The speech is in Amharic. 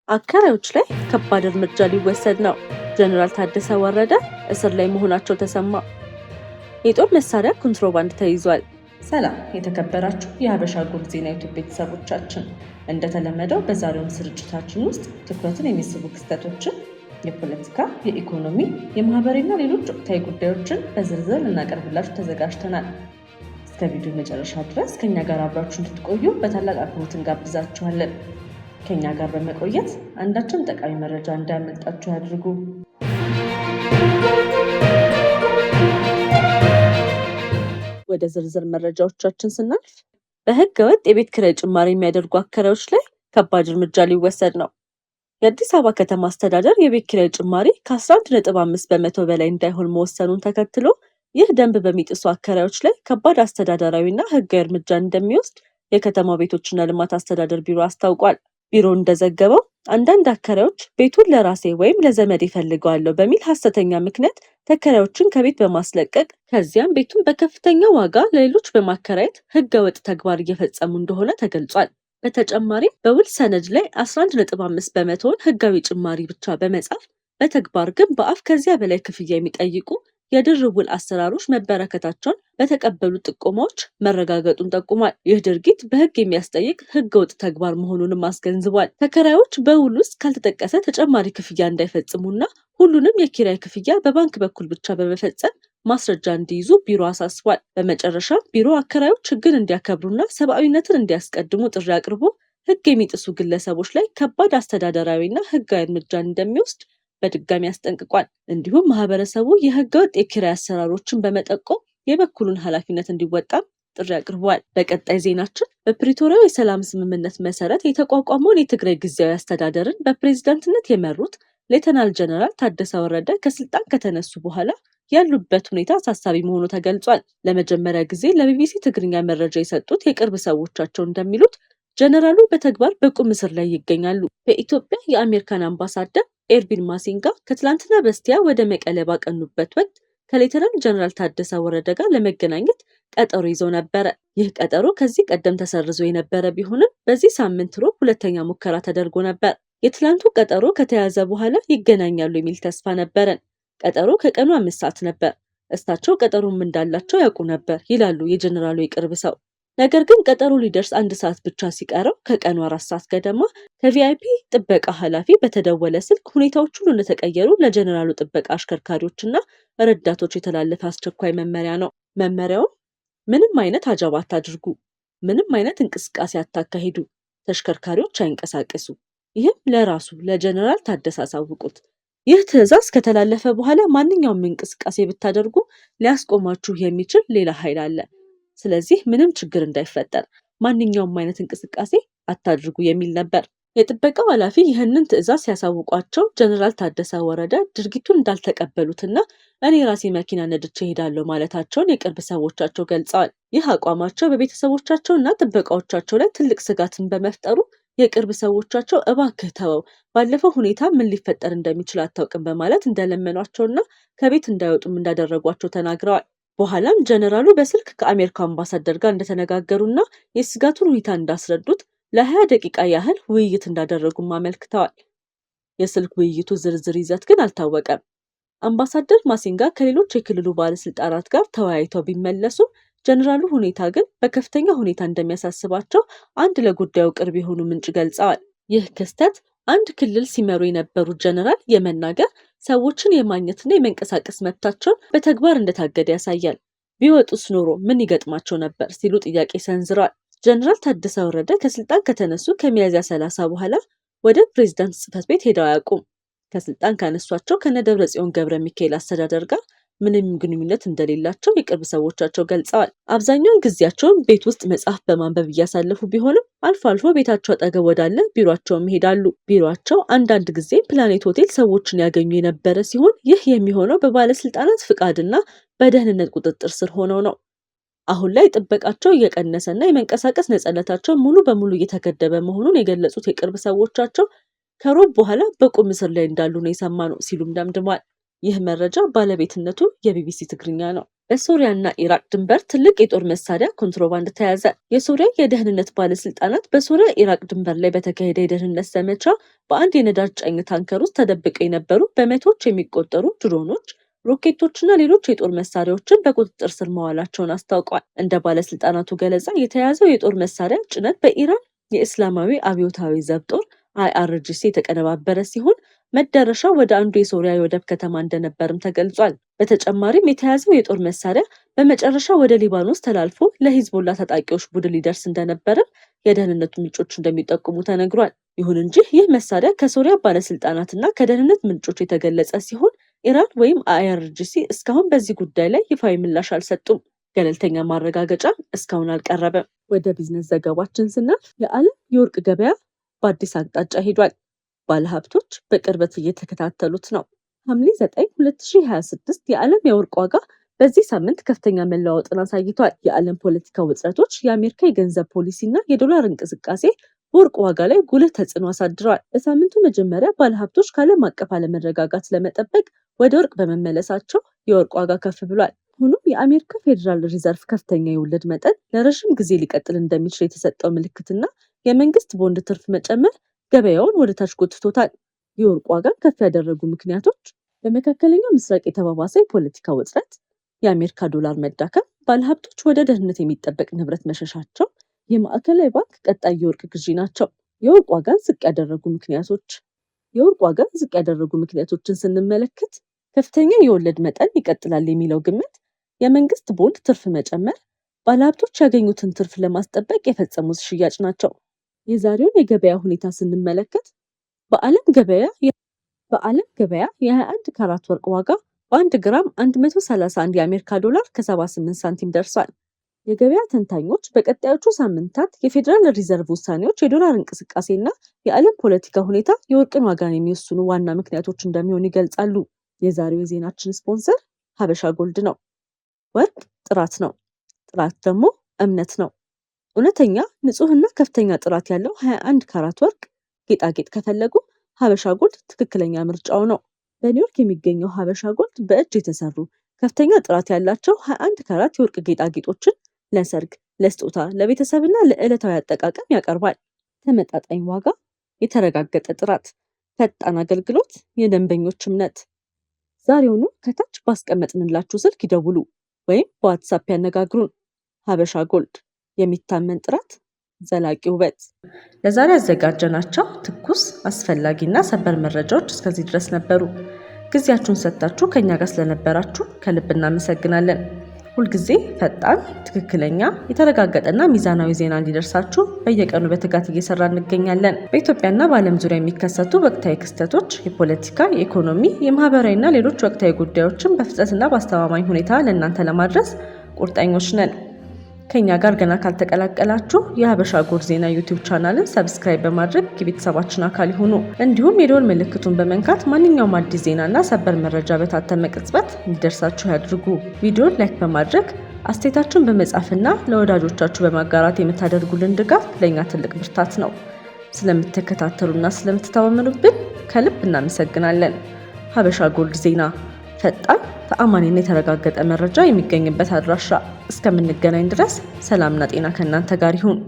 አከራዮች ላይ ከባድ እርምጃ ሊወሰድ ነው። ጀነራል ታደሰ ወረደ እስር ላይ መሆናቸው ተሰማ። የጦር መሳሪያ ኮንትሮባንድ ተይዟል። ሰላም የተከበራችሁ የሀበሻ ጎል ዜና ዩቲዩብ ቤተሰቦቻችን፣ እንደተለመደው በዛሬው ስርጭታችን ውስጥ ትኩረትን የሚስቡ ክስተቶችን፣ የፖለቲካ፣ የኢኮኖሚ፣ የማህበራዊና ሌሎች ወቅታዊ ጉዳዮችን በዝርዝር ልናቀርብላችሁ ተዘጋጅተናል። እስከ ቪዲዮ መጨረሻ ድረስ ከኛ ጋር አብራችሁ እንድትቆዩ በታላቅ አክብሮት እንጋብዛችኋለን። ከኛ ጋር በመቆየት አንዳችም ጠቃሚ መረጃ እንዳያመልጣችሁ ያድርጉ። ወደ ዝርዝር መረጃዎቻችን ስናልፍ በህገ ወጥ የቤት ኪራይ ጭማሪ የሚያደርጉ አከራዮች ላይ ከባድ እርምጃ ሊወሰድ ነው። የአዲስ አበባ ከተማ አስተዳደር የቤት ኪራይ ጭማሪ ከ11.5 በመቶ በላይ እንዳይሆን መወሰኑን ተከትሎ ይህ ደንብ በሚጥሱ አከራዮች ላይ ከባድ አስተዳደራዊና ህጋዊ እርምጃ እንደሚወስድ የከተማው ቤቶችና ልማት አስተዳደር ቢሮ አስታውቋል። ቢሮው እንደዘገበው አንዳንድ አከራዮች ቤቱን ለራሴ ወይም ለዘመድ ይፈልገዋለሁ በሚል ሐሰተኛ ምክንያት ተከራዮችን ከቤት በማስለቀቅ ከዚያም ቤቱን በከፍተኛ ዋጋ ለሌሎች በማከራየት ህገወጥ ተግባር እየፈጸሙ እንደሆነ ተገልጿል። በተጨማሪም በውል ሰነድ ላይ 11.5 በመቶውን ህጋዊ ጭማሪ ብቻ በመጻፍ በተግባር ግን በአፍ ከዚያ በላይ ክፍያ የሚጠይቁ የድርብ ውል አሰራሮች መበረከታቸውን በተቀበሉ ጥቆማዎች መረጋገጡን ጠቁሟል። ይህ ድርጊት በህግ የሚያስጠይቅ ህገወጥ ተግባር መሆኑንም አስገንዝቧል። ተከራዮች በውል ውስጥ ካልተጠቀሰ ተጨማሪ ክፍያ እንዳይፈጽሙና ሁሉንም የኪራይ ክፍያ በባንክ በኩል ብቻ በመፈጸም ማስረጃ እንዲይዙ ቢሮ አሳስቧል። በመጨረሻ ቢሮ አከራዮች ህግን እንዲያከብሩና ሰብአዊነትን እንዲያስቀድሙ ጥሪ አቅርቦ ህግ የሚጥሱ ግለሰቦች ላይ ከባድ አስተዳደራዊና ህጋዊ እርምጃ እንደሚወስድ በድጋሚ አስጠንቅቋል። እንዲሁም ማህበረሰቡ የህገወጥ የኪራይ አሰራሮችን በመጠቆም የበኩሉን ኃላፊነት እንዲወጣም ጥሪ አቅርቧል። በቀጣይ ዜናችን በፕሪቶሪያው የሰላም ስምምነት መሰረት የተቋቋመውን የትግራይ ጊዜያዊ አስተዳደርን በፕሬዝዳንትነት የመሩት ሌተናል ጀነራል ታደሰ ወረደ ከስልጣን ከተነሱ በኋላ ያሉበት ሁኔታ አሳሳቢ መሆኑ ተገልጿል። ለመጀመሪያ ጊዜ ለቢቢሲ ትግርኛ መረጃ የሰጡት የቅርብ ሰዎቻቸው እንደሚሉት ጀነራሉ በተግባር በቁም እስር ላይ ይገኛሉ። በኢትዮጵያ የአሜሪካን አምባሳደር ኤርቪን ማሲንጋ ከትላንትና በስቲያ ወደ መቀለ ባቀኑበት ወቅት ከሌተናል ጀነራል ታደሰ ወረደ ጋር ለመገናኘት ቀጠሮ ይዘው ነበረ። ይህ ቀጠሮ ከዚህ ቀደም ተሰርዞ የነበረ ቢሆንም በዚህ ሳምንት ሮብ ሁለተኛ ሙከራ ተደርጎ ነበር። የትላንቱ ቀጠሮ ከተያዘ በኋላ ይገናኛሉ የሚል ተስፋ ነበረን። ቀጠሮ ከቀኑ 5 ሰዓት ነበር። እሳቸው ቀጠሮም እንዳላቸው ያውቁ ነበር ይላሉ የጀነራሉ የቅርብ ሰው። ነገር ግን ቀጠሮ ሊደርስ 1 ሰዓት ብቻ ሲቀረው ከቀኑ 4 ሰዓት ገደማ ከቪአይፒ ጥበቃ ኃላፊ በተደወለ ስልክ ሁኔታዎች ሁሉ እንደተቀየሩ ለጀነራሉ ጥበቃ አሽከርካሪዎችና ረዳቶች የተላለፈ አስቸኳይ መመሪያ ነው። መመሪያውም ምንም አይነት አጀባ አታድርጉ፣ ምንም አይነት እንቅስቃሴ አታካሂዱ፣ ተሽከርካሪዎች አይንቀሳቀሱ። ይህም ለራሱ ለጀነራል ታደሰ አሳውቁት። ይህ ትዕዛዝ ከተላለፈ በኋላ ማንኛውም እንቅስቃሴ ብታደርጉ ሊያስቆማችሁ የሚችል ሌላ ኃይል አለ። ስለዚህ ምንም ችግር እንዳይፈጠር ማንኛውም አይነት እንቅስቃሴ አታድርጉ የሚል ነበር። የጥበቃው ኃላፊ ይህንን ትዕዛዝ ሲያሳውቋቸው ጀነራል ታደሰ ወረደ ድርጊቱን እንዳልተቀበሉትና እኔ ራሴ መኪና ነድቼ እሄዳለሁ ማለታቸውን የቅርብ ሰዎቻቸው ገልጸዋል። ይህ አቋማቸው በቤተሰቦቻቸውና ጥበቃዎቻቸው ላይ ትልቅ ስጋትን በመፍጠሩ የቅርብ ሰዎቻቸው እባክህ ተወው፣ ባለፈው ሁኔታ ምን ሊፈጠር እንደሚችል አታውቅም በማለት እንደለመኗቸውና ከቤት እንዳይወጡም እንዳደረጓቸው ተናግረዋል። በኋላም ጀነራሉ በስልክ ከአሜሪካ አምባሳደር ጋር እንደተነጋገሩና የስጋቱን ሁኔታ እንዳስረዱት ለ20 ደቂቃ ያህል ውይይት እንዳደረጉም አመልክተዋል። የስልክ ውይይቱ ዝርዝር ይዘት ግን አልታወቀም። አምባሳደር ማሲንጋ ከሌሎች የክልሉ ባለስልጣናት ጋር ተወያይተው ቢመለሱም ጀነራሉ ሁኔታ ግን በከፍተኛ ሁኔታ እንደሚያሳስባቸው አንድ ለጉዳዩ ቅርብ የሆኑ ምንጭ ገልጸዋል። ይህ ክስተት አንድ ክልል ሲመሩ የነበሩ ጀነራል የመናገር ሰዎችን የማግኘትና የመንቀሳቀስ መብታቸውን በተግባር እንደታገደ ያሳያል። ቢወጡስ ኖሮ ምን ይገጥማቸው ነበር ሲሉ ጥያቄ ሰንዝረዋል። ጀነራል ታደሰ ወረደ ከስልጣን ከተነሱ ከሚያዝያ 30 በኋላ ወደ ፕሬዝዳንት ጽሕፈት ቤት ሄደው አያውቁም። ከስልጣን ካነሷቸው ከነደብረጽዮን ገብረ ሚካኤል አስተዳደር ጋር ምንም ግንኙነት እንደሌላቸው የቅርብ ሰዎቻቸው ገልጸዋል። አብዛኛውን ጊዜያቸውን ቤት ውስጥ መጽሐፍ በማንበብ እያሳለፉ ቢሆንም አልፎ አልፎ ቤታቸው አጠገብ ወዳለ ቢሮአቸውም ይሄዳሉ። ቢሮአቸው አንዳንድ ጊዜ ፕላኔት ሆቴል ሰዎችን ያገኙ የነበረ ሲሆን ይህ የሚሆነው በባለስልጣናት ፍቃድና በደህንነት ቁጥጥር ስር ሆነው ነው። አሁን ላይ ጥበቃቸው እየቀነሰና የመንቀሳቀስ ነፃነታቸው ሙሉ በሙሉ እየተገደበ መሆኑን የገለጹት የቅርብ ሰዎቻቸው ከሮብ በኋላ በቁም እስር ላይ እንዳሉ ነው የሰማነው ሲሉም ደምድሟል። ይህ መረጃ ባለቤትነቱ የቢቢሲ ትግርኛ ነው። በሶሪያና ኢራቅ ድንበር ትልቅ የጦር መሳሪያ ኮንትሮባንድ ተያዘ። የሶሪያ የደህንነት ባለስልጣናት በሶሪያ ኢራቅ ድንበር ላይ በተካሄደ የደህንነት ዘመቻ በአንድ የነዳጅ ጫኝ ታንከር ውስጥ ተደብቀው የነበሩ በመቶዎች የሚቆጠሩ ድሮኖች፣ ሮኬቶችና ሌሎች የጦር መሳሪያዎችን በቁጥጥር ስር መዋላቸውን አስታውቋል። እንደ ባለስልጣናቱ ገለጻ የተያዘው የጦር መሳሪያ ጭነት በኢራን የእስላማዊ አብዮታዊ ዘብ ጦር IRGC የተቀነባበረ ሲሆን መዳረሻው ወደ አንዱ የሶሪያ የወደብ ከተማ እንደነበርም ተገልጿል። በተጨማሪም የተያዘው የጦር መሳሪያ በመጨረሻ ወደ ሊባኖስ ተላልፎ ለሂዝቦላ ታጣቂዎች ቡድን ሊደርስ እንደነበርም የደህንነት ምንጮች እንደሚጠቁሙ ተነግሯል። ይሁን እንጂ ይህ መሳሪያ ከሶሪያ ባለስልጣናትና ከደህንነት ምንጮች የተገለጸ ሲሆን ኢራን ወይም IRGC እስካሁን በዚህ ጉዳይ ላይ ይፋዊ ምላሽ አልሰጡም። ገለልተኛ ማረጋገጫ እስካሁን አልቀረበም። ወደ ቢዝነስ ዘገባችን ስናልፍ የዓለም የወርቅ ገበያ በአዲስ አቅጣጫ ሄዷል። ባለሀብቶች በቅርበት እየተከታተሉት ነው። ሐምሌ 9 2026 የዓለም የወርቅ ዋጋ በዚህ ሳምንት ከፍተኛ መለዋወጥን አሳይቷል። የዓለም ፖለቲካ ውጥረቶች፣ የአሜሪካ የገንዘብ ፖሊሲና የዶላር እንቅስቃሴ በወርቅ ዋጋ ላይ ጉልህ ተጽዕኖ አሳድረዋል። በሳምንቱ መጀመሪያ ባለሀብቶች ከዓለም አቀፍ አለመረጋጋት ለመጠበቅ ወደ ወርቅ በመመለሳቸው የወርቅ ዋጋ ከፍ ብሏል። ሆኖም የአሜሪካ ፌዴራል ሪዘርቭ ከፍተኛ የወለድ መጠን ለረዥም ጊዜ ሊቀጥል እንደሚችል የተሰጠው ምልክትና የመንግስት ቦንድ ትርፍ መጨመር ገበያውን ወደ ታች ጎትቶታል። የወርቅ ዋጋን ከፍ ያደረጉ ምክንያቶች በመካከለኛው ምስራቅ የተባባሰ የፖለቲካ ውጥረት፣ የአሜሪካ ዶላር መዳከም፣ ባለሀብቶች ወደ ደህንነት የሚጠበቅ ንብረት መሸሻቸው፣ የማዕከላዊ ባንክ ቀጣይ የወርቅ ግዢ ናቸው። የወርቅ ዋጋን ዝቅ ያደረጉ ምክንያቶችን ስንመለከት ከፍተኛ የወለድ መጠን ይቀጥላል የሚለው ግምት፣ የመንግስት ቦንድ ትርፍ መጨመር፣ ባለሀብቶች ያገኙትን ትርፍ ለማስጠበቅ የፈጸሙት ሽያጭ ናቸው። የዛሬውን የገበያ ሁኔታ ስንመለከት በዓለም ገበያ የ21 ካራት ወርቅ ዋጋ በ1 ግራም 131 የአሜሪካ ዶላር ከ78 ሳንቲም ደርሷል። የገበያ ተንታኞች በቀጣዮቹ ሳምንታት የፌዴራል ሪዘርቭ ውሳኔዎች፣ የዶላር እንቅስቃሴና የዓለም ፖለቲካ ሁኔታ የወርቅን ዋጋን የሚወስኑ ዋና ምክንያቶች እንደሚሆኑ ይገልጻሉ። የዛሬው የዜናችን ስፖንሰር ሀበሻ ጎልድ ነው። ወርቅ ጥራት ነው፣ ጥራት ደግሞ እምነት ነው። እውነተኛ ንጹህና ከፍተኛ ጥራት ያለው 21 ካራት ወርቅ ጌጣጌጥ ከፈለጉ ሀበሻ ጎልድ ትክክለኛ ምርጫው ነው። በኒውዮርክ የሚገኘው ሀበሻ ጎልድ በእጅ የተሰሩ ከፍተኛ ጥራት ያላቸው 21 ካራት የወርቅ ጌጣጌጦችን ለሰርግ፣ ለስጦታ፣ ለቤተሰብና ለዕለታዊ አጠቃቀም ያቀርባል። ተመጣጣኝ ዋጋ፣ የተረጋገጠ ጥራት፣ ፈጣን አገልግሎት፣ የደንበኞች እምነት። ዛሬውኑ ከታች ባስቀመጥንላችሁ ስልክ ይደውሉ ወይም በዋትሳፕ ያነጋግሩን። ሀበሻ ጎልድ፣ የሚታመን ጥራት፣ ዘላቂ ውበት። ለዛሬ ያዘጋጀናቸው ትኩስ፣ አስፈላጊና ሰበር መረጃዎች እስከዚህ ድረስ ነበሩ። ጊዜያችሁን ሰጥታችሁ ከኛ ጋር ስለነበራችሁ ከልብ እናመሰግናለን። ሁልጊዜ ፈጣን፣ ትክክለኛ፣ የተረጋገጠና ሚዛናዊ ዜና እንዲደርሳችሁ በየቀኑ በትጋት እየሰራ እንገኛለን። በኢትዮጵያና በዓለም ዙሪያ የሚከሰቱ ወቅታዊ ክስተቶች፣ የፖለቲካ፣ የኢኮኖሚ፣ የማህበራዊና ሌሎች ወቅታዊ ጉዳዮችን በፍጥነትና በአስተማማኝ ሁኔታ ለእናንተ ለማድረስ ቁርጠኞች ነን። ከኛ ጋር ገና ካልተቀላቀላችሁ የሀበሻ ጎልድ ዜና ዩቲዩብ ቻናልን ሰብስክራይብ በማድረግ የቤተሰባችን አካል ይሁኑ። እንዲሁም የደወል ምልክቱን በመንካት ማንኛውም አዲስ ዜናና ሰበር መረጃ በታተመ ቅጽበት እንዲደርሳችሁ ያድርጉ። ቪዲዮን ላይክ በማድረግ አስተያየታችሁን በመጻፍና ለወዳጆቻችሁ በማጋራት የምታደርጉልን ድጋፍ ለእኛ ትልቅ ብርታት ነው። ስለምትከታተሉና ስለምትተማመኑብን ከልብ እናመሰግናለን። ሀበሻ ጎልድ ዜና፣ ፈጣን፣ ተአማኒና የተረጋገጠ መረጃ የሚገኝበት አድራሻ። እስከምንገናኝ ድረስ ሰላምና ጤና ከእናንተ ጋር ይሁን።